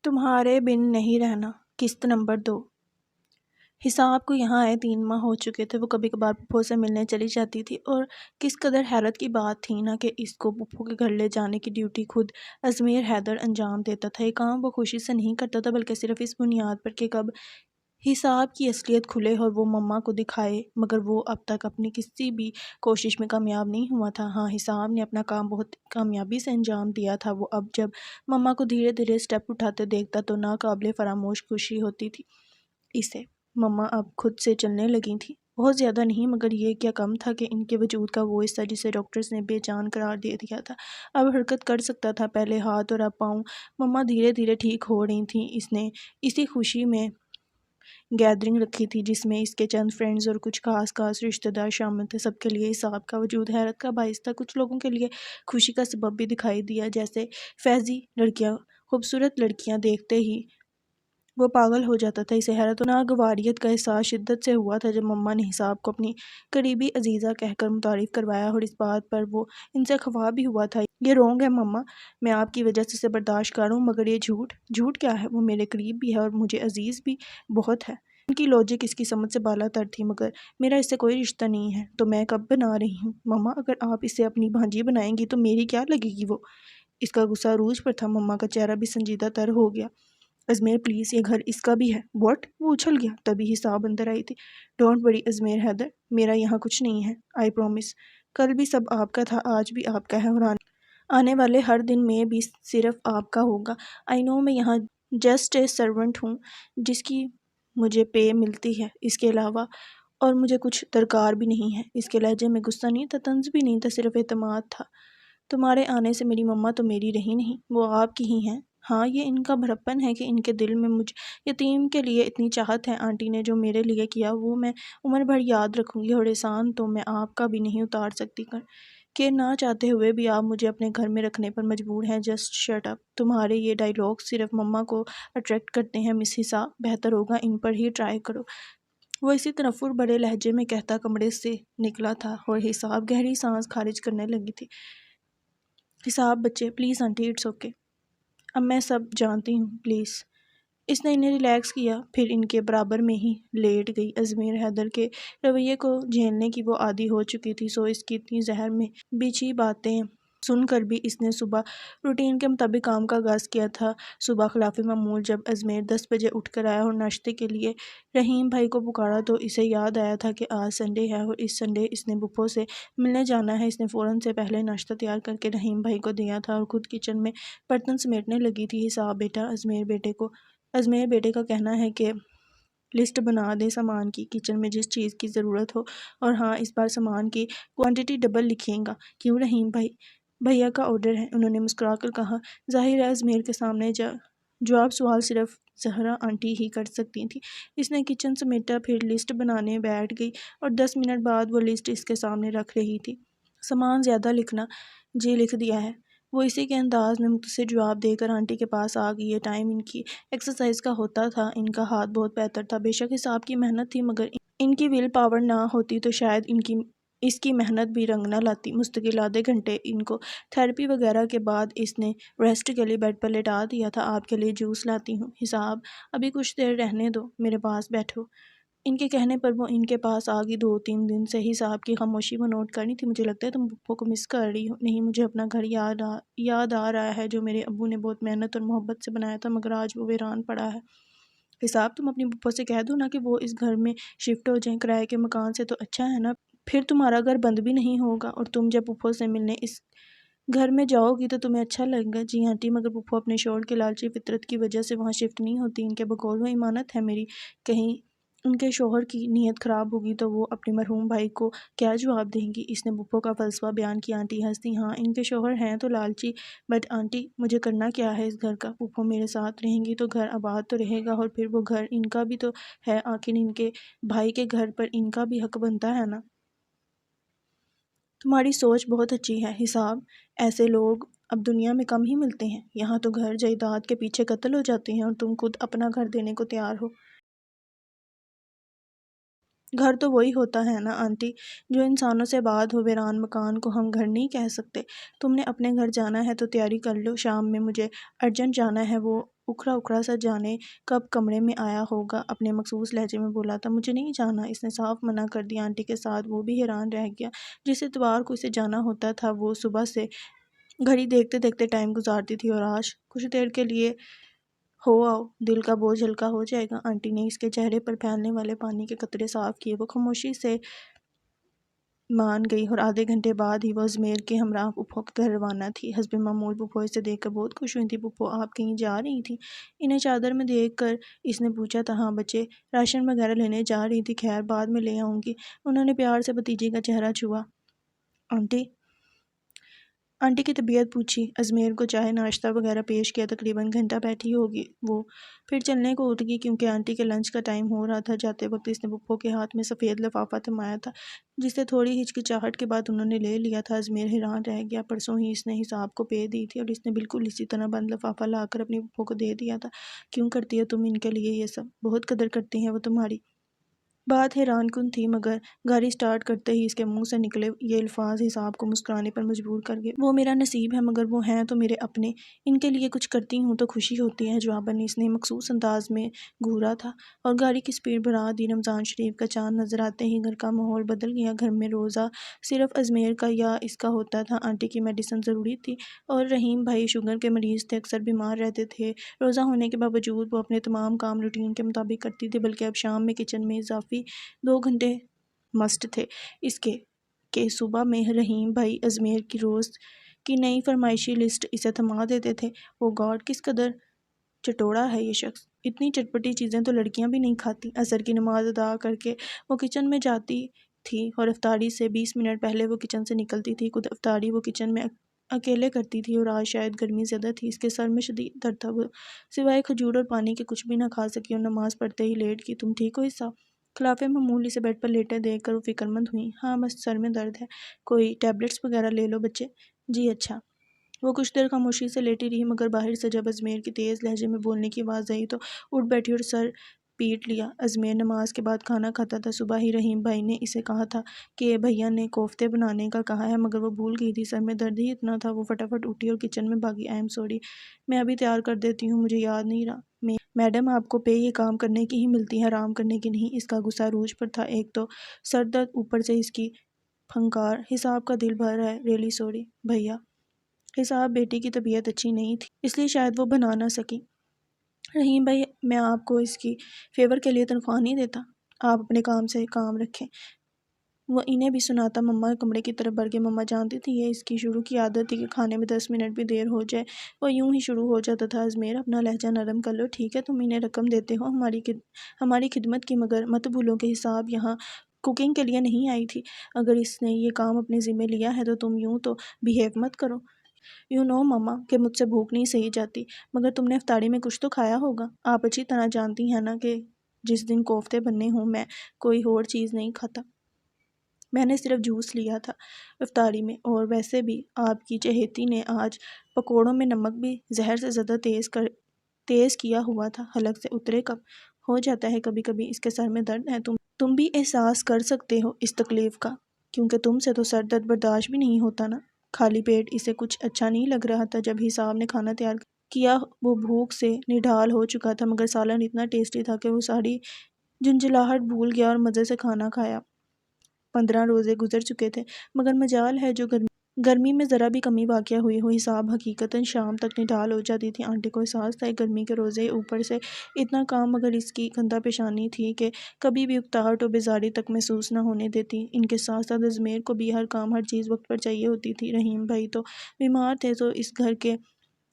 تمہارے بن نہیں رہنا، قسط نمبر 2۔ حساب کو یہاں آئے 3 ماہ ہو چکے تھے۔ وہ کبھی کبھار پھپھو سے ملنے چلی جاتی تھی، اور کس قدر حیرت کی بات تھی نا کہ اس کو پھپھو کے گھر لے جانے کی ڈیوٹی خود ازمیر حیدر انجام دیتا تھا۔ یہ کام وہ خوشی سے نہیں کرتا تھا، بلکہ صرف اس بنیاد پر کہ کب حساب کی اصلیت کھلے اور وہ مما کو دکھائے، مگر وہ اب تک اپنی کسی بھی کوشش میں کامیاب نہیں ہوا تھا۔ ہاں، حساب نے اپنا کام بہت کامیابی سے انجام دیا تھا۔ وہ اب جب مما کو دھیرے دھیرے سٹیپ اٹھاتے دیکھتا تو ناقابل فراموش خوشی ہوتی تھی اسے۔ مما اب خود سے چلنے لگی تھی، بہت زیادہ نہیں، مگر یہ کیا کم تھا کہ ان کے وجود کا وہ حصہ جسے ڈاکٹرز نے بے جان قرار دے دیا تھا اب حرکت کر سکتا تھا۔ پہلے ہاتھ اور اب پاؤں مما دھیرے دھیرے ٹھیک ہو رہی تھیں۔ اس نے اسی خوشی میں گیدرنگ رکھی تھی جس میں اس کے چند فرینڈز اور کچھ خاص رشتہ دار شامل تھے۔ سب کے لیے حساب کا وجود حیرت کا باعث تھا، کچھ لوگوں کے لیے خوشی کا سبب بھی دکھائی دیا، جیسے فیضی لڑکیاں۔ خوبصورت لڑکیاں دیکھتے ہی وہ پاگل ہو جاتا تھا۔ اسے حیرت و ناگواریت کا احساس شدت سے ہوا تھا جب مما نے حساب کو اپنی قریبی عزیزہ کہہ کر متعارف کروایا، اور اس بات پر وہ ان سے خفا بھی ہوا تھا۔ یہ رونگ ہے مما، میں آپ کی وجہ سے اسے برداشت کر رہا ہوں، مگر یہ جھوٹ کیا ہے؟ وہ میرے قریب بھی ہے اور مجھے عزیز بھی بہت ہے۔ ان کی لاجک اس کی سمجھ سے بالا تر تھی، مگر میرا اس سے کوئی رشتہ نہیں ہے، تو میں کب بنا رہی ہوں؟ مما، اگر آپ اسے اپنی بھانجی بنائیں گی تو میری کیا لگے گی وہ؟ اس کا غصہ عروج پر تھا۔ مما کا چہرہ بھی سنجیدہ تر ہو گیا۔ ازمیر پلیز، یہ گھر اس کا بھی ہے۔ واٹ؟ وہ اچھل گیا، تبھی حساب اندر آئی تھی۔ ڈونٹ وری ازمیر حیدر، میرا یہاں کچھ نہیں ہے، آئی پرومس۔ کل بھی سب آپ کا تھا، آج بھی آپ کا ہے، اور آنے والے ہر دن میں بھی صرف آپ کا ہوگا۔ آئی نو، میں یہاں جسٹ اے سرونٹ ہوں جس کی مجھے پے ملتی ہے، اس کے علاوہ اور مجھے کچھ درکار بھی نہیں ہے۔ اس کے لہجے میں غصہ نہیں تھا، طنز بھی نہیں تھا، صرف اعتماد تھا۔ تمہارے آنے سے میری مما تو میری رہی نہیں، وہ آپ کی ہی ہیں۔ ہاں، یہ ان کا بھڑپن ہے کہ ان کے دل میں مجھ یتیم کے لیے اتنی چاہت ہے۔ آنٹی نے جو میرے لیے کیا وہ میں عمر بھر یاد رکھوں گی، اور احسان تو میں آپ کا بھی نہیں اتار سکتی کہ نہ چاہتے ہوئے بھی آپ مجھے اپنے گھر میں رکھنے پر مجبور ہیں۔ Just shut up. تمہارے یہ ڈائیلاگ صرف مما کو اٹریکٹ کرتے ہیں مس حساب، بہتر ہوگا ان پر ہی ٹرائی کرو۔ وہ اسی تنفر بڑے لہجے میں کہتا کمرے سے نکلا تھا، اور حساب گہری سانس خارج کرنے لگی تھی۔ حساب بچے، پلیز آنٹی، اٹس اوکے، اب میں سب جانتی ہوں، پلیز۔ اس نے انہیں ریلیکس کیا، پھر ان کے برابر میں ہی لیٹ گئی۔ ازمیر حیدر کے رویے کو جھیلنے کی وہ عادی ہو چکی تھی، سو اس کی اتنی زہر میں بچھی باتیں سن کر بھی اس نے صبح روٹین کے مطابق کام کا آغاز کیا تھا۔ صبح خلاف معمول جب ازمیر 10 بجے اٹھ کر آیا اور ناشتے کے لیے رحیم بھائی کو پکارا تو اسے یاد آیا تھا کہ آج سنڈے ہے، اور اس سنڈے اس نے پھپھو سے ملنے جانا ہے۔ اس نے فوراً سے پہلے ناشتہ تیار کر کے رحیم بھائی کو دیا تھا اور خود کچن میں برتن سمیٹنے لگی تھی۔ حساب بیٹا، ازمیر بیٹے کا کہنا ہے کہ لسٹ بنا دے سامان کی، کچن میں جس چیز کی ضرورت ہو، اور ہاں، اس بار سامان کی کوانٹٹی ڈبل لکھیے گا۔ کیوں رحیم بھائی؟ بھیا کا آرڈر ہے، انہوں نے مسکرا کر کہا۔ ظاہر ہے ازمیر کے سامنے جواب سوال صرف زہرا آنٹی ہی کر سکتی تھی۔ اس نے کچن سمیٹا، پھر لسٹ بنانے بیٹھ گئی، اور 10 منٹ بعد وہ لسٹ اس کے سامنے رکھ رہی تھی۔ سامان زیادہ لکھنا؟ جی، لکھ دیا ہے۔ وہ اسی کے انداز میں مختصر جواب دے کر آنٹی کے پاس آ گئی۔ یہ ٹائم ان کی ایکسرسائز کا ہوتا تھا، ان کا ہاتھ بہت بہتر تھا۔ بے شک حساب کی محنت تھی، مگر ان کی ول پاور نہ ہوتی تو شاید اس کی محنت بھی رنگ نہ لاتی۔ مستقل آدھے گھنٹے ان کو تھیراپی وغیرہ کے بعد اس نے ریسٹ کے لیے بیڈ پر لٹا دیا تھا۔ آپ کے لیے جوس لاتی ہوں۔ حساب، ابھی کچھ دیر رہنے دو، میرے پاس بیٹھو۔ ان کے کہنے پر وہ ان کے پاس آ گئی۔ 2-3 دن سے حساب کی خاموشی وہ نوٹ کرنی تھی۔ مجھے لگتا ہے تم پھپھو کو مس کر رہی ہو۔ نہیں، مجھے اپنا گھر یاد آ رہا ہے جو میرے ابو نے بہت محنت اور محبت سے بنایا تھا، مگر آج وہ ویران پڑا ہے۔ حساب، تم اپنی پھپھو سے کہہ دو نا کہ وہ اس گھر میں شفٹ ہو جائیں، کرائے کے مکان سے تو اچھا ہے نا، پھر تمہارا گھر بند بھی نہیں ہوگا، اور تم جب پھپھو سے ملنے اس گھر میں جاؤ گی تو تمہیں اچھا لگے گا۔ جی آنٹی، مگر پھپھو اپنے شوہر کی لالچی فطرت کی وجہ سے وہاں شفٹ نہیں ہوتی، ان کے بقول وہ ایمانت ہے میری، کہیں ان کے شوہر کی نیت خراب ہوگی تو وہ اپنے مرحوم بھائی کو کیا جواب دیں گی؟ اس نے پھپھو کا فلسفہ بیان کیا۔ آنٹی ہنسی۔ ہاں، ان کے شوہر ہیں تو لالچی، بٹ آنٹی مجھے کرنا کیا ہے اس گھر کا؟ پھپھو میرے ساتھ رہیں گی تو گھر آباد تو رہے گا، اور پھر وہ گھر ان کا بھی تو ہے، آخر ان کے بھائی کے گھر پر ان کا بھی حق بنتا ہے نا۔ تمہاری سوچ بہت اچھی ہے حساب، ایسے لوگ اب دنیا میں کم ہی ملتے ہیں۔ یہاں تو گھر جائیداد کے پیچھے قتل ہو جاتے ہیں، اور تم خود اپنا گھر دینے کو تیار ہو۔ گھر تو وہی ہوتا ہے نا آنٹی، جو انسانوں سے آباد ہو۔ ویران مکان کو ہم گھر نہیں کہہ سکتے۔ تم نے اپنے گھر جانا ہے تو تیاری کر لو، شام میں مجھے ارجنٹ جانا ہے۔ وہ اکھڑا اکھڑا سا جانے کب کمرے میں آیا ہوگا، اپنے مخصوص لہجے میں بولا تھا۔ مجھے نہیں جانا، اس نے صاف منع کر دیا آنٹی کے ساتھ۔ وہ بھی حیران رہ گیا۔ جس اتوار کو اسے جانا ہوتا تھا وہ صبح سے گھڑی دیکھتے دیکھتے ٹائم گزارتی تھی، اور آج کچھ دیر کے لیے ہو آؤ، دل کا بوجھ ہلکا ہو جائے گا۔ آنٹی نے اس کے چہرے پر پھیلنے والے پانی کے قطرے صاف کیے۔ وہ خاموشی سے مان گئی، اور آدھے گھنٹے بعد ہی وہ ازمیر کے ہمراہ پھوپھو کے گھر روانہ تھی۔ حسب معمول پھوپھو اسے دیکھ کر بہت خوش ہوئی تھی۔ پھوپھو آپ کہیں جا رہی تھیں؟ انہیں چادر میں دیکھ کر اس نے پوچھا تھا۔ ہاں بچے، راشن وغیرہ لینے جا رہی تھی، خیر بعد میں لے آؤں گی۔ انہوں نے پیار سے بھتیجی کا چہرہ چھوا۔ آنٹی کی طبیعت پوچھی، ازمیر کو چائے ناشتہ وغیرہ پیش کیا۔ تقریباً گھنٹہ بیٹھی ہوگی وہ، پھر چلنے کو اٹھ گئی کیونکہ آنٹی کے لنچ کا ٹائم ہو رہا تھا۔ جاتے وقت اس نے پھوپھو کے ہاتھ میں سفید لفافہ تھمایا تھا، جسے تھوڑی ہچکچاہٹ کے بعد انہوں نے لے لیا تھا۔ ازمیر حیران رہ گیا۔ پرسوں ہی اس نے حساب کو پے دی تھی، اور اس نے بالکل اسی طرح بند لفافہ لا کر اپنی پھوپھو کو دے دیا تھا۔ کیوں کرتی ہو تم ان کے لیے یہ سب؟ بہت قدر کرتی ہیں وہ تمہاری۔ بات حیران کن تھی، مگر گاڑی سٹارٹ کرتے ہی اس کے منہ سے نکلے یہ الفاظ حساب کو مسکرانے پر مجبور کر گئے۔ وہ میرا نصیب ہے، مگر وہ ہیں تو میرے اپنے، ان کے لیے کچھ کرتی ہوں تو خوشی ہوتی ہے۔ جواباً اس نے مخصوص انداز میں گھورا تھا، اور گاڑی کی سپیڈ بڑھا دی۔ رمضان شریف کا چاند نظر آتے ہی گھر کا ماحول بدل گیا۔ گھر میں روزہ صرف ازمیر کا یا اس کا ہوتا تھا۔ آنٹی کی میڈیسن ضروری تھی، اور رحیم بھائی شوگر کے مریض تھے، اکثر بیمار رہتے تھے۔ روزہ ہونے کے باوجود وہ اپنے تمام کام روٹین کے مطابق کرتی تھی، بلکہ اب شام میں کچن میں اضافی 2 گھنٹے مسٹ تھے، اس کے کہ صبح میں رحیم بھائی ازمیر کی روز کی نئی فرمائشی لسٹ اسے تھما دیتے تھے۔ او گاڈ، کس قدر چٹوڑا ہے یہ شخص، اتنی چٹپٹی چیزیں تو لڑکیاں بھی نہیں کھاتی۔ عصر کی نماز ادا کر کے وہ کچن میں جاتی تھی، اور افطاری سے 20 منٹ پہلے وہ کچن سے نکلتی تھی۔ خود افطاری وہ کچن میں اکیلے کرتی تھی، اور آج شاید گرمی زیادہ تھی، اس کے سر میں شدید درد تھا۔ وہ سوائے کھجور اور پانی کے کچھ بھی نہ کھا سکی، اور نماز پڑھتے ہی لیٹ گئی۔ تم ٹھیک ہو حصہ؟ خلاف معمول اسے بیڈ پر لیٹے دیکھ کر وہ فکر مند ہوئی۔ ہاں بس سر میں درد ہے، کوئی ٹیبلٹس وغیرہ لے لو بچے۔ جی اچھا۔ وہ کچھ دیر خاموشی سے لیٹی رہی، مگر باہر سے جب ازمیر کی تیز لہجے میں بولنے کی آواز آئی تو اٹھ بیٹھی اور سر پیٹ لیا۔ ازمیر نماز کے بعد کھانا کھاتا تھا۔ صبح ہی رحیم بھائی نے اسے کہا تھا کہ بھیا نے کوفتے بنانے کا کہا ہے، مگر وہ بھول گئی تھی، سر میں درد ہی اتنا تھا۔ وہ فٹافٹ اٹھی اور کچن میں بھاگی۔ آئی ایم سوری، میں ابھی تیار کر دیتی ہوں، مجھے یاد نہیں رہا۔ میڈم آپ کو پے یہ کام کرنے کی ہی ملتی ہے، آرام کرنے کی نہیں۔ اس کا غصہ عروج پر تھا، ایک تو سر درد، اوپر سے اس کی پھنکار۔ حساب کا دل بھر رہا ہے، ریئلی سوری بھیا۔ حساب بیٹی کی طبیعت اچھی نہیں تھی، اس لیے شاید وہ بنا نہ سکی۔ رحیم بھائی، میں آپ کو اس کی فیور کے لیے تنخواہ نہیں دیتا، آپ اپنے کام سے کام رکھیں۔ وہ انہیں بھی سناتا مما کمرے کی طرف بڑھ گئے۔ مما جانتی تھی یہ اس کی شروع کی عادت تھی کہ کھانے میں 10 منٹ بھی دیر ہو جائے وہ یوں ہی شروع ہو جاتا تھا۔ ازمیر اپنا لہجہ نرم کر لو، ٹھیک ہے، تم انہیں رقم دیتے ہو ہماری خدمت کی، مگر مت بھولو کہ حساب یہاں کوکنگ کے لیے نہیں آئی تھی۔ اگر اس نے یہ کام اپنے ذمہ لیا ہے تو تم یوں تو بیہیو مت کرو۔ یو نو مما کہ مجھ سے بھوک نہیں سہی جاتی، مگر تم نے افطاری میں کچھ تو کھایا ہوگا۔ آپ اچھی طرح جانتی ہیں نا کہ جس دن کوفتے بننے ہوں میں کوئی اور چیز نہیں کھاتا۔ میں نے صرف جوس لیا تھا افطاری میں، اور ویسے بھی آپ کی چہیتی نے آج پکوڑوں میں نمک بھی زہر سے زیادہ تیز کیا ہوا تھا۔ حلق سے اترے کب ہو جاتا ہے کبھی کبھی، اس کے سر میں درد ہے، تم بھی احساس کر سکتے ہو اس تکلیف کا، کیونکہ تم سے تو سر درد برداشت بھی نہیں ہوتا نا۔ خالی پیٹ اسے کچھ اچھا نہیں لگ رہا تھا۔ جب حساب نے کھانا تیار کیا وہ بھوک سے نڈھال ہو چکا تھا، مگر سالن اتنا ٹیسٹی تھا کہ وہ ساری جھنجھلاہٹ بھول گیا اور مزے سے کھانا کھایا۔ 15 روزے گزر چکے تھے، مگر مجال ہے جو گرمی میں ذرا بھی کمی واقع ہوئی ہو، حساب حقیقتاً شام تک نڈھال ہو جاتی تھی۔ آنٹی کو احساس تھا گرمی کے روزے، اوپر سے اتنا کام، مگر اس کی گندہ پیشانی تھی کہ کبھی بھی اکتاہٹ و بیزاری تک محسوس نہ ہونے دیتی۔ ان کے ساتھ ساتھ ازمیر کو بھی ہر کام ہر چیز وقت پر چاہیے ہوتی تھی۔ رحیم بھائی تو بیمار تھے، تو اس گھر کے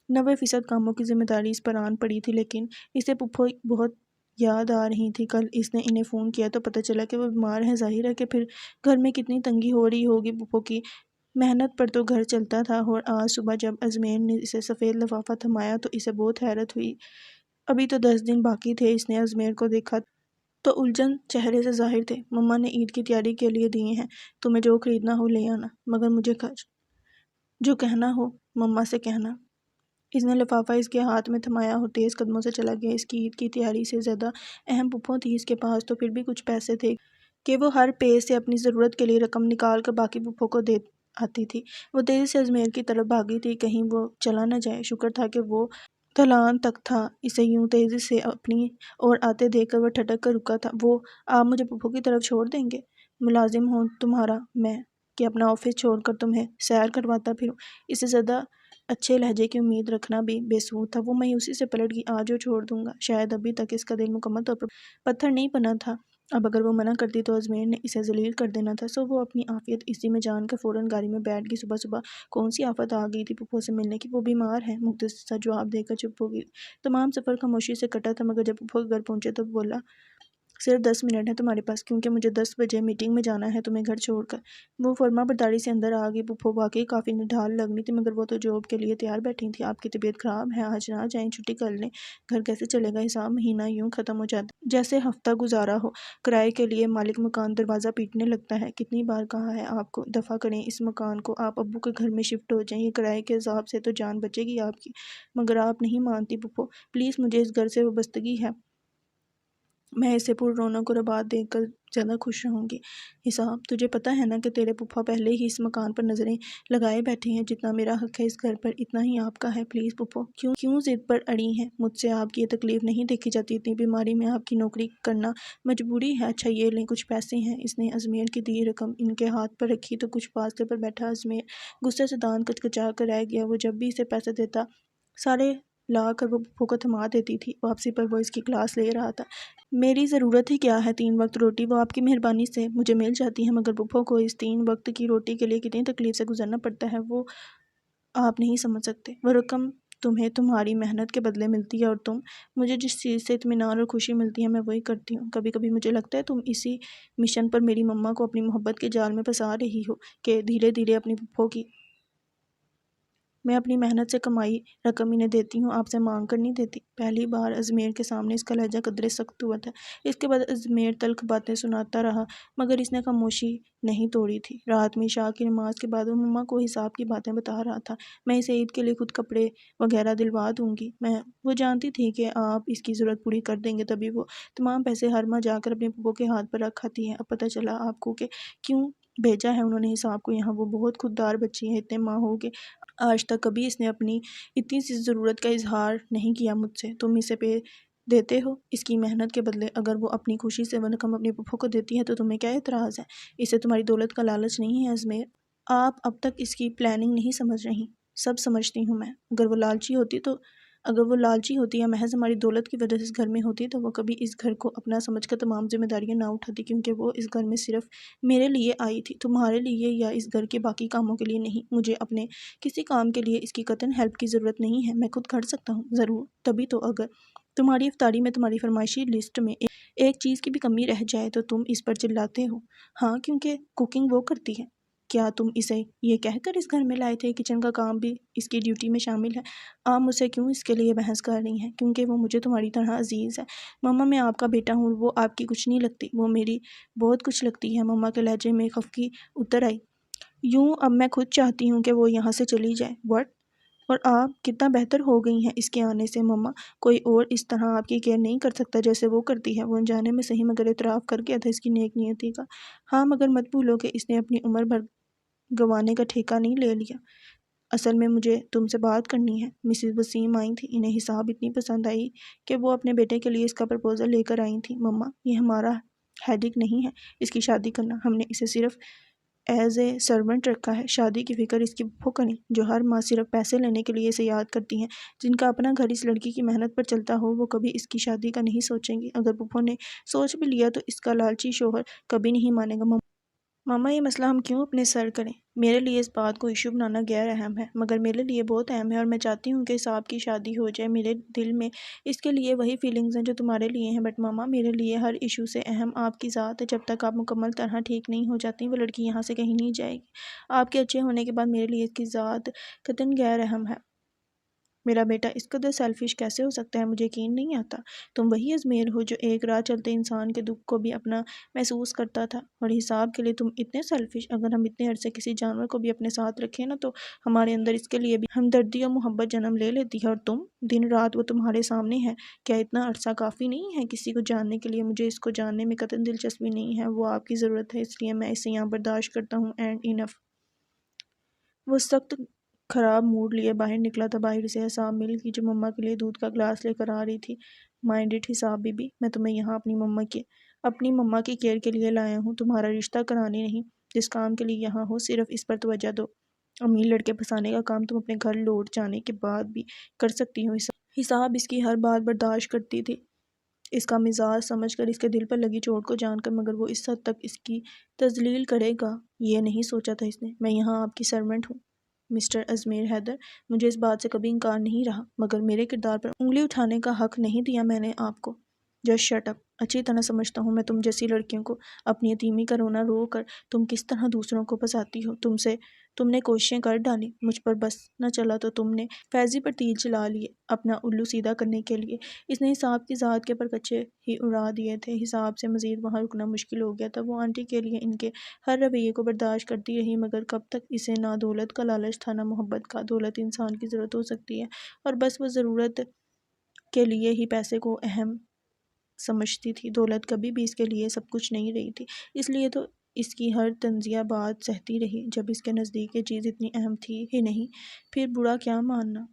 90% کاموں کی ذمہ داری اس پر آن پڑی تھی، لیکن اسے پھوپھو بہت یاد آ رہی تھی۔ کل اس نے انہیں فون کیا تو پتہ چلا کہ وہ بیمار ہیں، ظاہر ہے کہ پھر گھر میں کتنی تنگی ہو رہی ہوگی۔ پھوپھو کی محنت پر تو گھر چلتا تھا، اور آج صبح جب ازمیر نے اسے سفید لفافہ تھمایا تو اسے بہت حیرت ہوئی۔ ابھی تو 10 دن باقی تھے۔ اس نے ازمیر کو دیکھا تو الجھن چہرے سے ظاہر تھے۔ مما نے عید کی تیاری کے لیے دیے ہیں، تمہیں جو خریدنا ہو لے آنا، مگر مجھے جو کہنا ہو مما سے کہنا۔ اس نے لفافہ اس کے ہاتھ میں تھمایا اور تیز قدموں سے چلا گیا۔ اس کی عید کی تیاری سے زیادہ اہم پھوپھو تھی۔ اس کے پاس تو پھر بھی کچھ پیسے تھے، کہ وہ ہر پے سے اپنی ضرورت کے لیے رقم نکال کر باقی پھوپھو کو دے آتی تھی۔ وہ تیزی سے اجمیر کی طرف بھاگی تھی، کہیں وہ چلا نہ جائے۔ شکر تھا کہ وہ ڈھلان تک تھا، اسے یوں تیزی سے اپنی اور آتے دیکھ کر وہ ٹھٹک کر رکا تھا۔ وہ آپ مجھے پھوپھو کی طرف چھوڑ دیں گے؟ ملازم ہوں تمہارا میں کہ اپنا آفس چھوڑ کر تمہیں سیر کرواتا پھروں؟ اس سے زیادہ اچھے لہجے کی امید رکھنا بھی بے سود تھا۔ وہ مایوسی سے پلٹ گئی۔ آج وہ چھوڑ دوں گا؟ شاید ابھی تک اس کا دل مکمل طور پر پتھر نہیں بنا تھا۔ اب اگر وہ منع کرتی تو اجمیر نے اسے ذلیل کر دینا تھا، سو وہ اپنی عافیت اسی میں جان کر فوراً گاڑی میں بیٹھ گئی۔ صبح صبح کون سی آفت آ گئی تھی پھوپھو سے ملنے کی؟ وہ بیمار ہے، مختصر سا جواب دے کر چپ ہو گئی۔ تمام سفر خاموشی سے کٹا تھا، مگر جب پھوپھو کے گھر پہنچے تو بولا، صرف 10 منٹ ہے تمہارے پاس، کیونکہ مجھے 10 بجے میٹنگ میں جانا ہے تمہیں گھر چھوڑ کر۔ وہ فرما برداری سے اندر آ گئی۔ پھوپھو واقعی کافی نڈھال لگ رہی تھی، مگر وہ تو جاب کے لیے تیار بیٹھی تھی۔ آپ کی طبیعت خراب ہے، آج نہ جائیں، چھٹی کر لیں۔ گھر کیسے چلے گا؟ حساب مہینہ یوں ختم ہو جاتا ہے جیسے ہفتہ گزارا ہو۔ کرائے کے لیے مالک مکان دروازہ پیٹنے لگتا ہے۔ کتنی بار کہا ہے آپ کو، دفع کریں اس مکان کو، آپ ابو کے گھر میں شفٹ ہو جائیں، یہ کرائے کے عذاب سے تو جان بچے گی آپ کی۔ مگر آپ نہیں مانتی پھوپھو، پلیز، مجھے اس گھر سے وابستگی ہے، میں اسے پر رونق اور آباد دیکھ کر زیادہ خوش رہوں گی۔ حساب، تجھے پتہ ہے نا کہ تیرے پھوپھا پہلے ہی اس مکان پر نظریں لگائے بیٹھے ہیں، جتنا میرا حق ہے اس گھر پر اتنا ہی آپ کا ہے۔ پلیز پھوپھو، کیوں ضد پر اڑی ہیں؟ مجھ سے آپ کی یہ تکلیف نہیں دیکھی جاتی، اتنی بیماری میں آپ کی نوکری کرنا مجبوری ہے۔ اچھا یہ لیں، کچھ پیسے ہیں۔ اس نے اجمیر کی دی رقم ان کے ہاتھ پر رکھی تو کچھ فاصلے پر بیٹھا اجمیر غصے سے دانت کچکچا کر رہ گیا۔ وہ جب بھی اسے پیسے دیتا، سارے لا کر وہ پھوپھو کو تھما دیتی تھی۔ واپسی پر وہ اس کی کلاس لے رہا تھا۔ میری ضرورت ہی کیا ہے 3 وقت روٹی، وہ آپ کی مہربانی سے مجھے مل جاتی ہے، مگر پھوپھو کو اس 3 وقت کی روٹی کے لیے کتنی تکلیف سے گزرنا پڑتا ہے، وہ آپ نہیں سمجھ سکتے۔ وہ رقم تمہیں تمہاری محنت کے بدلے ملتی ہے، اور مجھے جس چیز سے اطمینان اور خوشی ملتی ہے میں وہی کرتی ہوں۔ کبھی کبھی مجھے لگتا ہے تم اسی مشن پر میری مما کو اپنی محبت کے جال میں پھنسا رہی ہو کہ دھیرے دھیرے اپنی پھوپھو کی میں اپنی محنت سے کمائی رقم انہیں دیتی ہوں، آپ سے مانگ کر نہیں دیتی۔ پہلی بار اجمیر کے سامنے اس کا لہجہ قدرے سخت ہوا تھا۔ اس کے بعد اجمیر تلخ باتیں سناتا رہا، مگر اس نے خاموشی نہیں توڑی تھی۔ رات میں عشاء کی نماز کے بعد وہ مما کو حساب کی باتیں بتا رہا تھا۔ میں اسے عید کے لیے خود کپڑے وغیرہ دلوا دوں گی۔ وہ جانتی تھی کہ آپ اس کی ضرورت پوری کر دیں گے، تبھی وہ تمام پیسے ہر ماہ جا کر اپنے پھوپھو کے ہاتھ پر رکھ آتی ہے۔ اب پتہ چلا آپ کو کہ کیوں بھیجا ہے انہوں نے حساب کو یہاں۔ وہ بہت خوددار بچی ہے، اتنے ماہ ہو گئے، آج تک کبھی اس نے اپنی اتنی سی ضرورت کا اظہار نہیں کیا مجھ سے۔ تم اسے پے دیتے ہو اس کی محنت کے بدلے۔ اگر وہ اپنی خوشی سے وہ رقم اپنی پھوپھو کو دیتی ہے تو تمہیں کیا اعتراض ہے؟ اسے تمہاری دولت کا لالچ نہیں ہے اجمیر۔ آپ اب تک اس کی پلاننگ نہیں سمجھ رہی۔ سب سمجھتی ہوں میں۔ اگر وہ لالچی ہوتی یا محض ہماری دولت کی وجہ سے اس گھر میں ہوتی تو وہ کبھی اس گھر کو اپنا سمجھ کر تمام ذمہ داریاں نہ اٹھاتی، کیونکہ وہ اس گھر میں صرف میرے لیے آئی تھی، تمہارے لیے یا اس گھر کے باقی کاموں کے لیے نہیں۔ مجھے اپنے کسی کام کے لیے اس کی قطعاً ہیلپ کی ضرورت نہیں ہے، میں خود کر سکتا ہوں۔ ضرور، تبھی تو اگر تمہاری افطاری میں تمہاری فرمائشی لسٹ میں ایک چیز کی بھی کمی رہ جائے تو تم اس پر چلاتے ہو۔ ہاں، کیونکہ کوکنگ وہ کرتی ہے۔ کیا تم اسے یہ کہہ کر اس گھر میں لائے تھے کچن کا کام بھی اس کی ڈیوٹی میں شامل ہے؟ آپ مجھ سے کیوں اس کے لیے بحث کر رہی ہیں؟ کیونکہ وہ مجھے تمہاری طرح عزیز ہے۔ مما، میں آپ کا بیٹا ہوں، وہ آپ کی کچھ نہیں لگتی، وہ میری بہت کچھ لگتی ہے۔ مما کے لہجے میں خفگی اتر آئی۔ یوں اب میں خود چاہتی ہوں کہ وہ یہاں سے چلی جائے۔ وٹ؟ اور آپ کتنا بہتر ہو گئی ہیں اس کے آنے سے مما، کوئی اور اس طرح آپ کی کیئر نہیں کر سکتا جیسے وہ کرتی ہے۔ وہ انجانے میں صحیح مگر اعتراف کر گیا تھا اس کی نیک نیتی کا۔ ہاں، مگر مت بھولو کہ اس نے اپنی عمر بھر گنوانے کا ٹھیکہ نہیں لے لیا۔ اصل میں مجھے تم سے بات کرنی ہے۔ مسز وسیم آئی تھی، انہیں حساب اتنی پسند آئی کہ وہ اپنے بیٹے کے لیے اس کا پرپوزل لے کر آئی تھیں۔ مما، یہ ہمارا ہیڈک نہیں ہے اس کی شادی کرنا، ہم نے اسے صرف ایز اے سرونٹ رکھا ہے۔ شادی کی فکر اس کی پھوپھو کریں، جو ہر ماہ صرف پیسے لینے کے لیے اسے یاد کرتی ہیں۔ جن کا اپنا گھر اس لڑکی کی محنت پر چلتا ہو، وہ کبھی اس کی شادی کا نہیں سوچیں گی۔ اگر پھوپھو نے سوچ بھی لیا تو اس کا لالچی شوہر کبھی نہیں مانے گا۔ ماما، یہ مسئلہ ہم کیوں اپنے سر کریں؟ میرے لیے اس بات کو ایشو بنانا غیر اہم ہے، مگر میرے لیے بہت اہم ہے، اور میں چاہتی ہوں کہ صاحب کی شادی ہو جائے۔ میرے دل میں اس کے لیے وہی فیلنگز ہیں جو تمہارے لیے ہیں، بٹ ماما، میرے لیے ہر ایشو سے اہم آپ کی ذات ہے۔ جب تک آپ مکمل طرح ٹھیک نہیں ہو جاتی، وہ لڑکی یہاں سے کہیں نہیں جائے گی۔ آپ کے اچھے ہونے کے بعد میرے لیے اس کی ذات قطعاً غیر اہم ہے۔ میرا بیٹا اس قدر سیلفش کیسے ہو سکتا ہے؟ مجھے یقین نہیں آتا۔ تم وہی ازمیر ہو جو ایک راہ چلتے انسان کے دکھ کو بھی اپنا محسوس کرتا تھا، اور حساب کے لیے تم اتنے سیلفش۔ اگر ہم اتنے عرصے کسی جانور کو بھی اپنے ساتھ رکھیں نا تو ہمارے اندر اس کے لیے بھی ہمدردی اور محبت جنم لے لیتی ہے، اور تم دن رات وہ تمہارے سامنے ہے۔ کیا اتنا عرصہ کافی نہیں ہے کسی کو جاننے کے لیے؟ مجھے اس کو جاننے میں قطعاً دلچسپی نہیں ہے، وہ آپ کی ضرورت ہے، اس لیے میں اسے یہاں برداشت کرتا ہوں، اینڈ انف۔ وہ سخت خراب موڈ لیے باہر نکلا تھا۔ باہر سے حساب مل گئی جو مما کے لیے دودھ کا گلاس لے کر آ رہی تھی۔ مائنڈ اٹ حساب بی بی، میں تمہیں یہاں اپنی مما کی کیئر کے لیے لایا ہوں، تمہارا رشتہ کرانے نہیں۔ جس کام کے لیے یہاں ہو صرف اس پر توجہ دو۔ امیر لڑکے پھنسانے کا کام تم اپنے گھر لوٹ جانے کے بعد بھی کر سکتی ہو۔ حساب اس کی ہر بات برداشت کرتی تھی، اس کا مزاج سمجھ کر، اس کے دل پر لگی چوٹ کو جان کر، مگر وہ اس حد تک اس کی تذلیل کرے گا یہ نہیں سوچا تھا اس نے۔ میں یہاں آپ کی سرونٹ ہوں مسٹر ازمیر حیدر، مجھے اس بات سے کبھی انکار نہیں رہا، مگر میرے کردار پر انگلی اٹھانے کا حق نہیں دیا میں نے آپ کو۔ Just shut up. اچھی طرح سمجھتا ہوں میں تم جیسی لڑکیوں کو۔ اپنی یتیمی کا رونا رو کر تم کس طرح دوسروں کو پھنساتی ہو۔ تم نے کوششیں کر ڈالی، مجھ پر بس نہ چلا تو تم نے فیضی پر تیر چلا لیے اپنا الو سیدھا کرنے کے لیے۔ اس نے حساب کی ذات کے پرکچے ہی اڑا دیے تھے۔ حساب سے مزید وہاں رکنا مشکل ہو گیا تھا۔ وہ آنٹی کے لیے ان کے ہر رویے کو برداشت کرتی رہی، مگر کب تک؟ اسے نہ دولت کا لالچ تھا نہ محبت کا۔ دولت انسان کی ضرورت ہو سکتی ہے، اور بس وہ ضرورت کے لیے ہی پیسے کو اہم سمجھتی تھی۔ دولت کبھی بھی اس کے لیے سب کچھ نہیں رہی تھی، اس لیے تو اس کی ہر طنزیہ بات سہتی رہی۔ جب اس کے نزدیک یہ چیز اتنی اہم تھی ہی نہیں، پھر برا کیا ماننا؟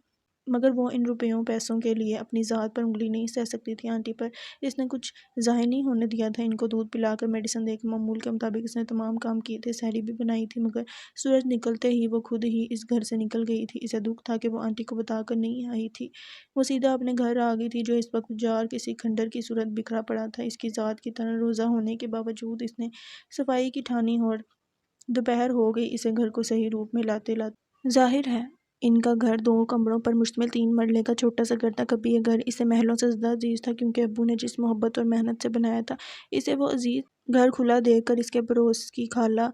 مگر وہ ان روپیوں پیسوں کے لیے اپنی ذات پر انگلی نہیں سہ سکتی تھی آنٹی پر۔ اس نے کچھ ظاہر نہیں ہونے دیا تھا، ان کو دودھ پلا کر میڈیسن دے کر معمول کے مطابق اس نے تمام کام کیے تھے، سحری بھی بنائی تھی، مگر سورج نکلتے ہی وہ خود ہی اس گھر سے نکل گئی تھی۔ اسے دکھ تھا کہ وہ آنٹی کو بتا کر نہیں آئی تھی، وہ سیدھا اپنے گھر آ گئی تھی جو اس وقت جار کسی کھنڈر کی صورت بکھرا پڑا تھا۔ اس کی ذات کی طرح روزہ ہونے کے باوجود اس نے صفائی کی ٹھانی، اور دوپہر ہو گئی اسے گھر کو صحیح روپ میں لاتے لاتے۔ ظاہر ہے ان کا گھر 2 کمروں پر مشتمل 3 مرلے کا چھوٹا سا گھر تھا۔ کبھی یہ گھر اسے محلوں سے زیادہ عزیز تھا، کیونکہ ابو نے جس محبت اور محنت سے بنایا تھا اسے، وہ عزیز گھر کھلا دیکھ کر اس کے پڑوس کی خالہ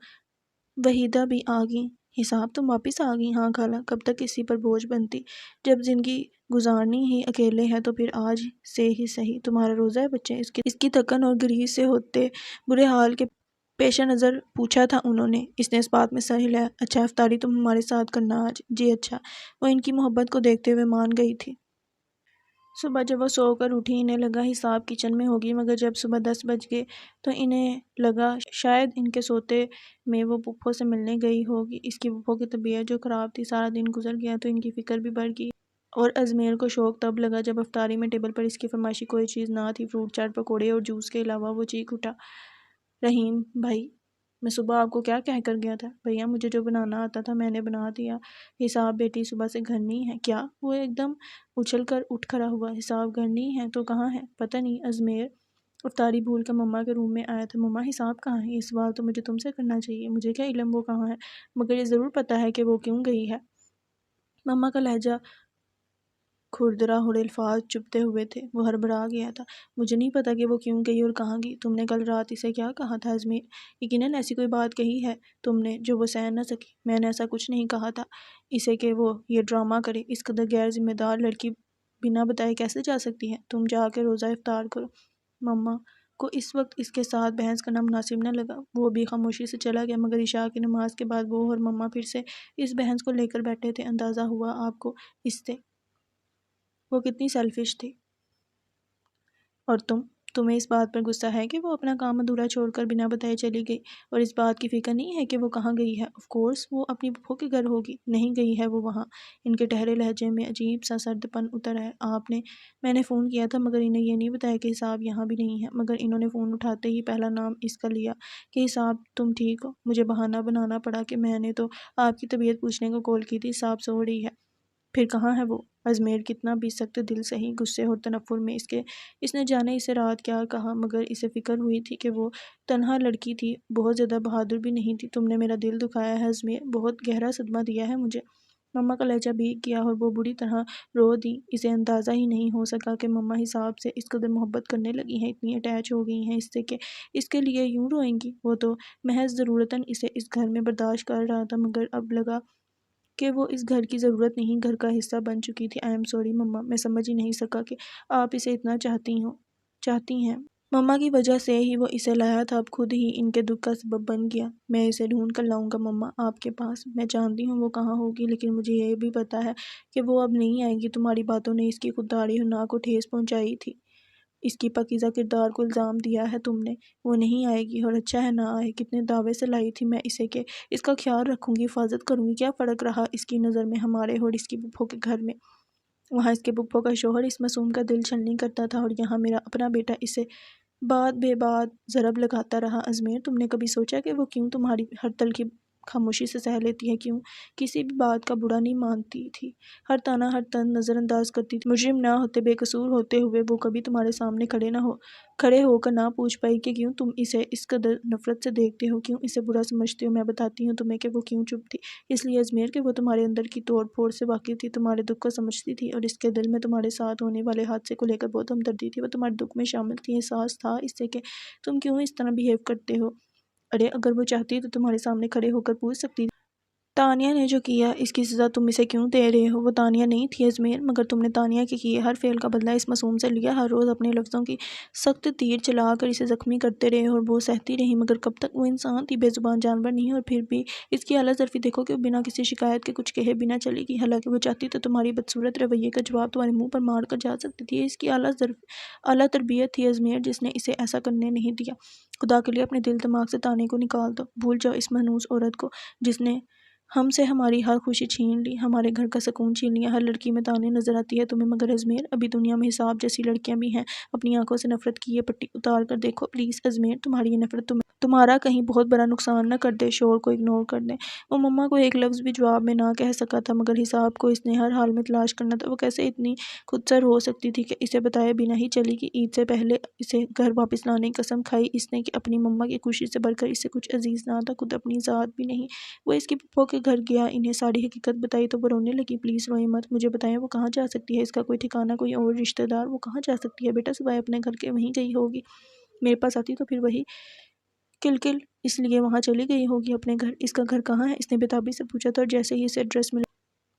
وحیدہ بھی آ گئیں۔ حساب تم واپس آ گئی؟ ہاں خالہ، کب تک اسی پر بوجھ بنتی؟ جب زندگی گزارنی ہی اکیلے ہے تو پھر آج سے ہی صحیح تمہارا روزہ ہے بچے؟ اس کی تکن اور گریز سے ہوتے برے حال کے پیش نظر پوچھا تھا انہوں نے۔ اس نے اس بات میں سر ہلایا۔ اچھا افطاری تم ہمارے ساتھ کرنا آج؟ جی اچھا۔ وہ ان کی محبت کو دیکھتے ہوئے مان گئی تھی۔ صبح جب وہ سو کر اٹھی انہیں لگا حساب کچن میں ہوگی، مگر جب صبح 10 بج گئے تو انہیں لگا شاید ان کے سوتے میں وہ پھپھو سے ملنے گئی ہوگی۔ اس کی پھپھو کی طبیعت جو خراب تھی، سارا دن گزر گیا تو ان کی فکر بھی بڑھ گئی، اور ازمیر کو شوق تب لگا جب افطاری میں ٹیبل پر اس کی فرمائشی کوئی چیز نہ تھی۔ فروٹ چاٹ، پکوڑے اور جوس کے علاوہ۔ وہ چیخ اٹھا، رحیم بھائی، میں صبح آپ کو کیا کہہ کر گیا تھا؟ بھیا مجھے جو بنانا آتا تھا میں نے بنا دیا۔ حساب بیٹی صبح سے گھر نہیں ہے کیا؟ وہ ایک دم اچھل کر اٹھ کھڑا ہوا۔ حساب گھر نہیں ہے تو کہاں ہے؟ پتہ نہیں۔ ازمیر افطاری بھول کر مما کے روم میں آیا تھا۔ مما حساب کہاں ہے؟ یہ سوال تو مجھے تم سے کرنا چاہیے، مجھے کیا علم وہ کہاں ہے، مگر یہ ضرور پتہ ہے کہ وہ کیوں گئی ہے۔ مما کا لہجہ کھردرا اور الفاظ چبھتے ہوئے تھے، وہ ہڑبڑا گیا تھا۔ مجھے نہیں پتا کہ وہ کیوں گئی اور کہاں گئی۔ تم نے کل رات اسے کیا کہا تھا ازمیر؟ یقیناً ایسی کوئی بات کہی ہے تم نے جو وہ سہ نہ سکی۔ میں نے ایسا کچھ نہیں کہا تھا اسے کہ وہ یہ ڈرامہ کرے۔ اس قدر غیر ذمہ دار لڑکی بنا بتائے کیسے جا سکتی ہے؟ تم جا کے روزہ افطار کرو۔ مما کو اس وقت اس کے ساتھ بحث کرنا مناسب نہ لگا، وہ بھی خاموشی سے چلا گیا، مگر عشاء کی نماز کے بعد وہ اور مما پھر سے اس بحث کو لے کر بیٹھے تھے۔ اندازہ ہوا آپ کو اس سے وہ کتنی سیلفش تھی؟ اور تمہیں اس بات پر غصہ ہے کہ وہ اپنا کام ادھورا چھوڑ کر بنا بتائے چلی گئی، اور اس بات کی فکر نہیں ہے کہ وہ کہاں گئی ہے؟ آف کورس وہ اپنی پھپھو کے گھر ہوگی، نہیں گئی ہے وہ وہاں۔ ان کے ٹھہرے لہجے میں عجیب سا سرد پن اتر آیا۔ میں نے فون کیا تھا مگر انہیں یہ نہیں بتایا کہ حساب یہاں بھی نہیں ہے، مگر انہوں نے فون اٹھاتے ہی پہلا نام اس کا لیا کہ حساب تم ٹھیک ہو؟ مجھے بہانہ بنانا پڑا کہ میں نے تو آپ کی طبیعت پوچھنے کو کال کی تھی، حساب سو رہی ہے۔ پھر کہاں ہے وہ؟ ازمیر کتنا بھی سخت دل سہی، غصے اور تنفر میں اس نے جانے اسے رات کیا کہا، مگر اسے فکر ہوئی تھی کہ وہ تنہا لڑکی تھی، بہت زیادہ بہادر بھی نہیں تھی۔ تم نے میرا دل دکھایا ہے ازمیر، بہت گہرا صدمہ دیا ہے مجھے۔ مما کا لہجہ بھیگ گیا اور وہ بری طرح رو دی۔ اسے اندازہ ہی نہیں ہو سکا کہ مما حساب سے اس قدر محبت کرنے لگی ہیں، اتنی اٹیچ ہو گئی ہیں اس سے کہ اس کے لیے یوں روئیں گی۔ وہ تو محض ضرورتاً اسے اس گھر میں برداشت کر رہا تھا، مگر اب لگا کہ وہ اس گھر کی ضرورت نہیں گھر کا حصہ بن چکی تھی۔ آئی ایم سوری مما، میں سمجھ ہی نہیں سکا کہ آپ اسے اتنا چاہتی ہیں۔ مما کی وجہ سے ہی وہ اسے لایا تھا، اب خود ہی ان کے دکھ کا سبب بن گیا۔ میں اسے ڈھونڈ کر لاؤں گا مما آپ کے پاس۔ میں جانتی ہوں وہ کہاں ہوگی، لیکن مجھے یہ بھی پتا ہے کہ وہ اب نہیں آئے گی۔ تمہاری باتوں نے اس کی خودداری ہونا کو ٹھیس پہنچائی تھی، اس کی پاکیزہ کردار کو الزام دیا ہے تم نے۔ وہ نہیں آئے گی اور اچھا ہے نہ آئے۔ کتنے دعوے سے لائی تھی میں اسے کہ اس کا خیال رکھوں گی، حفاظت کروں گی۔ کیا فرق رہا اس کی نظر میں ہمارے اور اس کی پھپھو کے گھر میں؟ وہاں اس کے پھپھو کا شوہر اس معصوم کا دل چھلنی کرتا تھا، اور یہاں میرا اپنا بیٹا اسے بات بے بات ضرب لگاتا رہا۔ ازمیر، تم نے کبھی سوچا کہ وہ کیوں تمہاری ہر تلخی خاموشی سے سہ لیتی ہے؟ کیوں کسی بھی بات کا برا نہیں مانتی تھی؟ ہر طعنہ ہر طنز نظر انداز کرتی تھی۔ مجرم نہ ہوتے، بے قصور ہوتے ہوئے وہ کبھی تمہارے سامنے کھڑے ہو کر نہ پوچھ پائی کہ کیوں تم اسے اس قدر نفرت سے دیکھتے ہو، کیوں اسے برا سمجھتے ہو۔ میں بتاتی ہوں تمہیں کہ وہ کیوں چپ تھی۔ اس لیے ازمیر کہ وہ تمہارے اندر کی توڑ پھوڑ سے واقف تھی، تمہارے دکھ کو سمجھتی تھی، اور اس کے دل میں تمہارے ساتھ ہونے والے حادثے کو لے کر بہت ہمدردی تھی۔ وہ تمہارے دکھ میں شامل تھی، احساس تھا اس سے کہ تم کیوں اس طرح بیہیو کرتے ہو۔ ارے اگر وہ چاہتی تو تمہارے سامنے کھڑے ہو کر پوچھ سکتی تھی، تانیہ نے جو کیا اس کی سزا تم اسے کیوں دے رہے ہو؟ وہ تانیہ نہیں تھی ازمیر، مگر تم نے تانیہ کے کیے ہر فعل کا بدلہ اس معصوم سے لیا۔ ہر روز اپنے لفظوں کی سخت تیر چلا کر اسے زخمی کرتے رہے اور وہ سہتی رہی، مگر کب تک؟ وہ انسان تھی، بے زبان جانور نہیں، اور پھر بھی اس کی اعلیٰ ظرفی دیکھو کہ وہ بنا کسی شکایت کے کچھ کہے بنا چلی گئی، حالانکہ وہ چاہتی تو تمہاری بدصورت رویے کا جواب تمہارے منہ پر مار کر جا سکتی تھی۔ یہ اس کی اعلیٰ تربیت تھی ازمیر، جس نے اسے ایسا کرنے نہیں دیا۔ خدا کے لیے اپنے دل دماغ سے تانے کو نکال دو، بھول جاؤ اس مہنوز عورت کو جس نے ہم سے ہماری ہر خوشی چھین لی، ہمارے گھر کا سکون چھین لیا۔ ہر لڑکی میں تانے نظر آتی ہے تمہیں، مگر ازمیر ابھی دنیا میں حساب جیسی لڑکیاں بھی ہیں۔ اپنی آنکھوں سے نفرت کی یہ پٹی اتار کر دیکھو پلیز ازمیر، تمہاری یہ نفرت تمہارا کہیں بہت بڑا نقصان نہ کر دے۔ شور کو اگنور کر دیں۔ وہ مما کو ایک لفظ بھی جواب میں نہ کہہ سکا تھا، مگر حساب کو اس نے ہر حال میں تلاش کرنا تھا۔ وہ کیسے اتنی خودسر ہو سکتی تھی کہ اسے بتائے بنا ہی چلی گئی؟ عید سے پہلے اسے گھر واپس لانے کی قسم کھائی اس نے کہ اپنی مما کی خوشی سے بڑھ کر اسے کچھ عزیز نہ تھا، خود اپنی ذات بھی نہیں۔ وہ اس کی پھپھو کے گھر گیا، انہیں ساری حقیقت بتائی تو وہ رونے لگی۔ پلیز روئیں مت، مجھے بتائیں وہ کہاں جا سکتی ہے؟ اس کا کوئی ٹھکانہ، کوئی اور رشتہ دار؟ وہ کہاں جا سکتی ہے بیٹا سوائے اپنے گھر کے؟ وہیں گئی ہوگی، میرے پاس آتی تو پھر وہی کل اس لیے وہاں چلی گئی ہوگی اپنے گھر۔ اس کا گھر کہاں ہے؟ اس نے بےتابی سے پوچھا تھا، اور جیسے ہی اسے ایڈریس ملا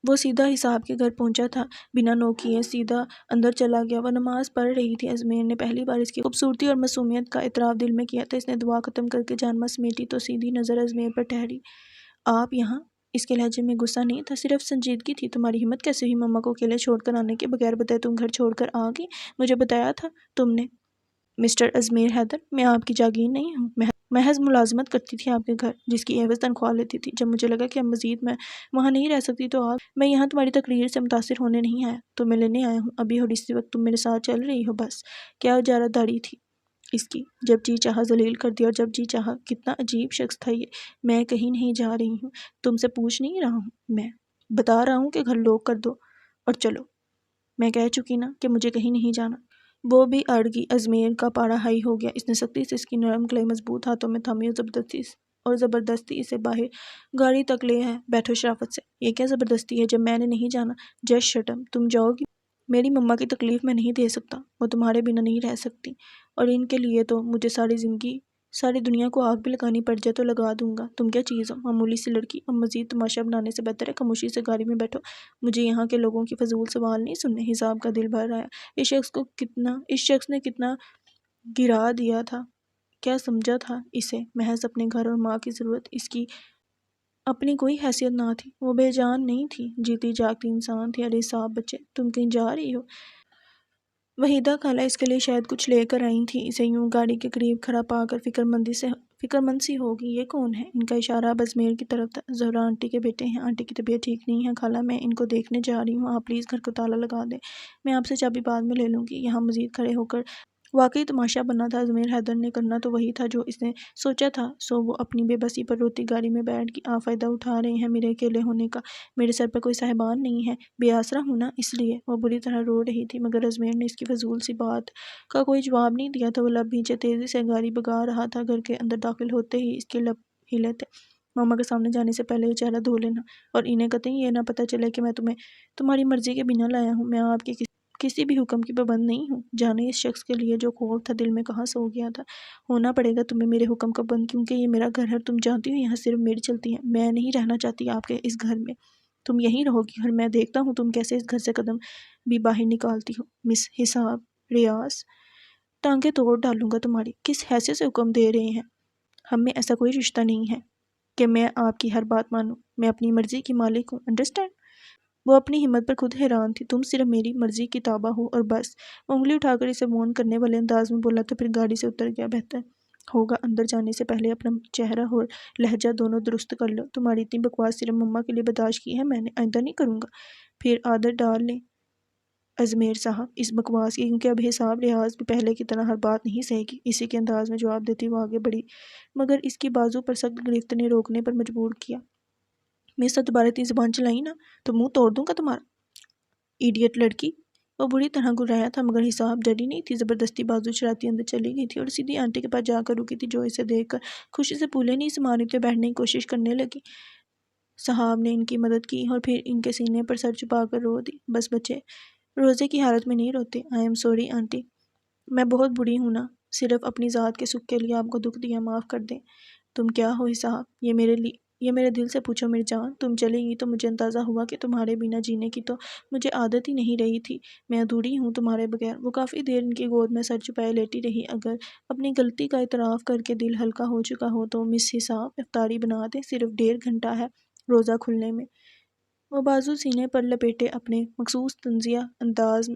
وہ سیدھا حساب کے گھر پہنچا تھا، بنا نوک کیے سیدھا اندر چلا گیا۔ وہ نماز پڑھ رہی تھی۔ ازمیر نے پہلی بار اس کی خوبصورتی اور معصومیت کا اعتراف دل میں کیا تھا۔ اس نے دعا ختم کر کے جانما سمیٹی تو سیدھی نظر ازمیر پر ٹھہری۔ آپ یہاں؟ اس کے لہجے میں غصہ نہیں تھا، صرف سنجیدگی تھی۔ تمہاری ہمت کیسے ہوئی مما کو اکیلے چھوڑ کر آنے کے؟ بغیر بتائے تم گھر چھوڑ کر آ گئی؟ مجھے بتایا تھا تم نے؟ مسٹر ازمیر حیدر، میں آپ کی جاگیر نہیں ہوں، محض ملازمت کرتی تھی آپ کے گھر، جس کی عوض تنخواہ لیتی تھی۔ جب مجھے لگا کہ اب مزید میں وہاں نہیں رہ سکتی تو میں یہاں تمہاری تقریر سے متاثر ہونے نہیں آیا، تمہیں لینے آیا ہوں ابھی، اور اسی وقت تم میرے ساتھ چل رہی ہو۔ بس کیا اجارہ داری تھی اس کی، جب جی چاہا ذلیل کر دیا اور جب جی چاہا۔ کتنا عجیب شخص تھا یہ۔ میں کہیں نہیں جا رہی ہوں، تم سے پوچھ نہیں رہا ہوں، میں بتا رہا ہوں کہ گھر لوک کر دو اور چلو۔ میں کہہ چکی نا کہ مجھے کہیں نہیں جانا۔ وہ بھی اڑ گئی۔ ازمیر کا پاڑا ہائی ہو گیا، اس نے سختی سے اس کی نرم کلائی مضبوط ہاتھوں میں تھامی اور زبردستی اسے باہر گاڑی تک لے ہے۔ بیٹھو شرافت سے۔ یہ کیا زبردستی ہے جب میں نے نہیں جانا؟ جسٹ شٹ اپ، تم جاؤ گی؟ میری مما کی تکلیف میں نہیں دے سکتا، وہ تمہارے بنا نہیں رہ سکتی، اور ان کے لیے تو مجھے ساری دنیا کو آگ بھی لگانی پڑ جائے تو لگا دوں گا۔ تم کیا چیز ہو، معمولی سی لڑکی؟ اب مزید تماشا بنانے سے بہتر ہے خاموشی سے گاڑی میں بیٹھو، مجھے یہاں کے لوگوں کی فضول سوال نہیں سننے۔ حساب کا دل بھر آیا۔ اس شخص نے کتنا گرا دیا تھا، کیا سمجھا تھا اسے؟ محض اپنے گھر اور ماں کی ضرورت، اس کی اپنی کوئی حیثیت نہ تھی، وہ بے جان نہیں تھی، جیتی جاگتی انسان تھی۔ ارے صاحب بچے، تم کہیں جا رہی ہو؟ وحیدہ خالہ اس کے لیے شاید کچھ لے کر آئی تھی۔ اسے یوں گاڑی کے قریب کھڑا پا کر فکر مند سی ہوگی۔ یہ کون ہے؟ ان کا اشارہ اب ازمیر کی طرف تھا۔ زہرا آنٹی کے بیٹے ہیں، آنٹی کی طبیعت ٹھیک نہیں ہے خالہ، میں ان کو دیکھنے جا رہی ہوں، آپ پلیز گھر کو تالا لگا دیں، میں آپ سے چابی بعد میں لے لوں گی۔ یہاں مزید کھڑے ہو کر واقعی تماشا بننا تھا ازمیر حیدر نے کرنا تو وہی تھا جو اس نے سوچا تھا، سو وہ اپنی بے بسی پر روتی گاڑی میں بیٹھ گئی۔ آپ فائدہ اٹھا رہے ہیں میرے اکیلے ہونے کا، میرے سر پر کوئی صاحبان نہیں ہے، بے آسرا ہوں نا، اس لیے۔ وہ بری طرح رو رہی تھی، مگر ازمیر نے اس کی فضول سی بات کا کوئی جواب نہیں دیا تھا۔ وہ لب بھینچے تیزی سے گاڑی بھگا رہا تھا۔ گھر کے اندر داخل ہوتے ہی اس کے لب ہلے تھے۔ ماما کے سامنے جانے سے پہلے یہ چہرہ دھو لینا، اور انہیں قطعی یہ نہ پتہ چلے کہ میں تمہیں تمہاری مرضی کے بنا لایا ہوں۔ میں آپ کے کسی بھی حکم کی پابند نہیں ہوں۔ جانے اس شخص کے لیے جو خوف تھا دل میں کہاں سو گیا تھا۔ ہونا پڑے گا تمہیں میرے حکم کا پابند، کیونکہ یہ میرا گھر ہے، تم جانتی ہو یہاں صرف میری چلتی ہے۔ میں نہیں رہنا چاہتی آپ کے اس گھر میں۔ تم یہیں رہو گی اور میں دیکھتا ہوں تم کیسے اس گھر سے قدم بھی باہر نکالتی ہو۔ مس حساب، ریاض، ٹانگیں توڑ ڈالوں گا تمہاری۔ کس حیثیت سے حکم دے رہے ہیں؟ ہم میں ایسا کوئی رشتہ نہیں ہے کہ میں آپ کی ہر بات مانوں۔ میں اپنی مرضی کی مالک ہوں، انڈرسٹینڈ؟ وہ اپنی ہمت پر خود حیران تھی۔ تم صرف میری مرضی کی تابع ہو اور بس۔ وہ انگلی اٹھا کر اسے وارن کرنے والے انداز میں بولا تو پھر گاڑی سے اتر گیا۔ بہتر ہوگا اندر جانے سے پہلے اپنا چہرہ اور لہجہ دونوں درست کر لو۔ تمہاری اتنی بکواس صرف مما کے لیے برداشت کی ہے میں نے، آئندہ نہیں کروں گا۔ پھر عادت ڈال لیں ازمیر صاحب اس بکواس کی، کیونکہ اب حساب ریاض بھی پہلے کی طرح ہر بات نہیں سہے گی۔ اسی کے انداز میں جواب دیتی وہ آگے بڑھی، مگر اس کی بازو پر سخت گرفت نے روکنے پر مجبور کیا۔ میرے ساتھ دوبارہ اتنی زبان چلائی نا تو منہ توڑ دوں گا تمہارا، ایڈیٹ لڑکی۔ وہ بری طرح گرایا تھا مگر حساب ڈری نہیں تھی۔ زبردستی بازو چراتی اندر چلی گئی تھی اور سیدھی آنٹی کے پاس جا کر رکی تھی جو اسے دیکھ کر خوشی سے پھولے نہیں سما رہی تھی، بیٹھنے کی کوشش کرنے لگی۔ صاحب نے ان کی مدد کی اور پھر ان کے سینے پر سر چھپا کر رو دی۔ بس بچے روزے کی حالت میں نہیں روتے۔ آئی ایم سوری آنٹی، میں بہت بری ہوں نا، صرف اپنی ذات کے سکھ کے لیے آپ کو دکھ دیا، معاف کر دیں۔ تم کیا ہو حساب؟ یہ میرے دل سے پوچھو میری جان۔ تم چلی گئی تو مجھے اندازہ ہوا کہ تمہارے بنا جینے کی تو مجھے عادت ہی نہیں رہی تھی، میں ادھوری ہوں تمہارے بغیر۔ وہ کافی دیر ان کی گود میں سر چھپائے لیٹی رہی۔ اگر اپنی غلطی کا اعتراف کر کے دل ہلکا ہو چکا ہو تو مس حساب افطاری بنا دیں، صرف 1.5 گھنٹہ ہے روزہ کھلنے میں۔ وہ بازو سینے پر لپیٹے اپنے مخصوص طنزیہ انداز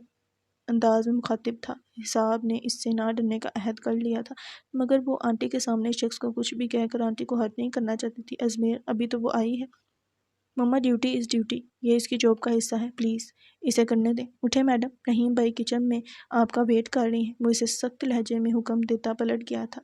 میں مخاطب تھا۔ حساب نے اس سے نہ ڈرنے کا عہد کر لیا تھا مگر وہ آنٹی کے سامنے اس شخص کو کچھ بھی کہہ کر آنٹی کو ہرٹ نہیں کرنا چاہتی تھی۔ ازمیر ابھی تو وہ آئی ہے۔ مما ڈیوٹی از ڈیوٹی، یہ اس کی جاب کا حصہ ہے، پلیز اسے کرنے دیں۔ اٹھے میڈم، رحیم بھائی کچن میں آپ کا ویٹ کر رہی ہیں۔ وہ اسے سخت لہجے میں حکم دیتا پلٹ گیا تھا۔